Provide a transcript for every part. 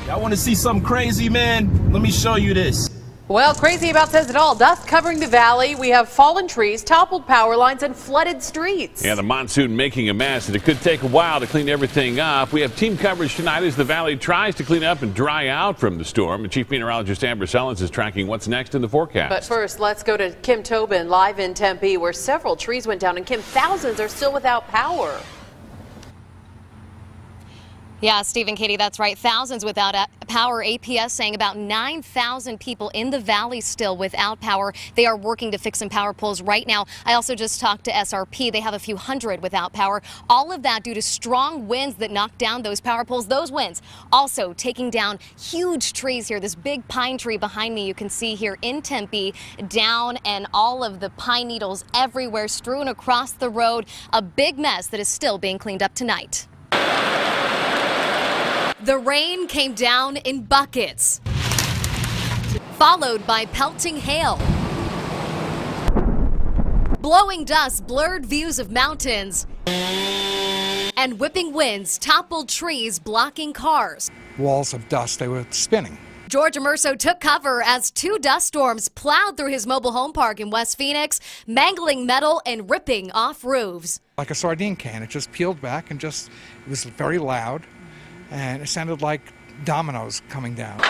Y'all want to see something crazy, man? Let me show you this. Well, crazy about says it all. Dust covering the valley. We have fallen trees, toppled power lines, and flooded streets. Yeah, the monsoon making a mess, and it could take a while to clean everything up. We have team coverage tonight as the valley tries to clean up and dry out from the storm. And Chief Meteorologist Amber Sellens is tracking what's next in the forecast. But first, let's go to Kim Tobin live in Tempe, where several trees went down. And Kim, thousands are still without power. Yeah, Steve and Katie, that's right. Thousands without power. APS saying about 9,000 people in the valley still without power. They are working to fix some power poles right now. I also just talked to SRP. They have a few hundred without power. All of that due to strong winds that knocked down those power poles. Those winds also taking down huge trees here. This big pine tree behind me you can see here in Tempe down, and all of the pine needles everywhere strewn across the road. A big mess that is still being cleaned up tonight. The rain came down in buckets, followed by pelting hail. Blowing dust blurred views of mountains, and whipping winds toppled trees blocking cars. Walls of dust, they were spinning. George Amerso took cover as two dust storms plowed through his mobile home park in West Phoenix, mangling metal and ripping off roofs. Like a sardine can, it just peeled back and it was very loud. And it sounded like dominoes coming down.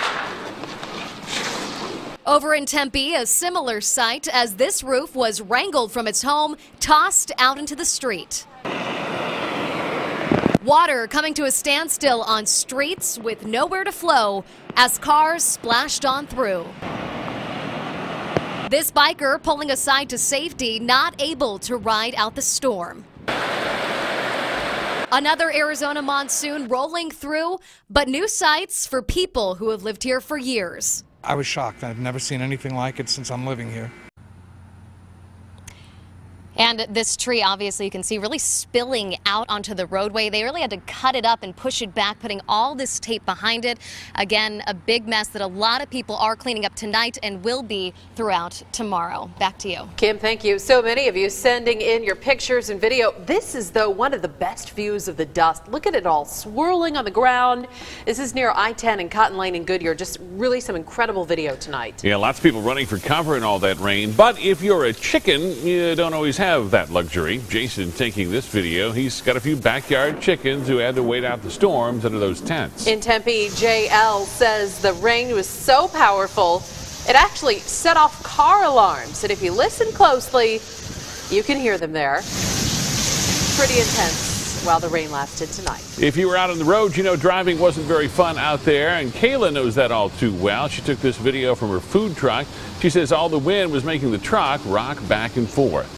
Over in Tempe, a similar sight as this roof was wrangled from its home, tossed out into the street. Water coming to a standstill on streets with nowhere to flow as cars splashed on through. This biker pulling aside to safety, not able to ride out the storm. Another Arizona monsoon rolling through, but new sights for people who have lived here for years. I was shocked. I've never seen anything like it since I'm living here. And this tree, obviously, you can see really spilling out onto the roadway. They really had to cut it up and push it back, putting all this tape behind it. Again, a big mess that a lot of people are cleaning up tonight and will be throughout tomorrow. Back to you. Kim, thank you. So many of you sending in your pictures and video. This is, though, one of the best views of the dust. Look at it all swirling on the ground. This is near I-10 and Cotton Lane in Goodyear. Just really some incredible video tonight. Yeah, lots of people running for cover in all that rain. But if you're a chicken, you don't always have that luxury. Jason taking this video. He's got a few backyard chickens who had to wait out the storms under those tents. In Tempe, JL says the rain was so powerful it actually set off car alarms. And if you listen closely, you can hear them there. Pretty intense while the rain lasted tonight. If you were out on the road, you know driving wasn't very fun out there, and Kayla knows that all too well. She took this video from her food truck. She says all the wind was making the truck rock back and forth.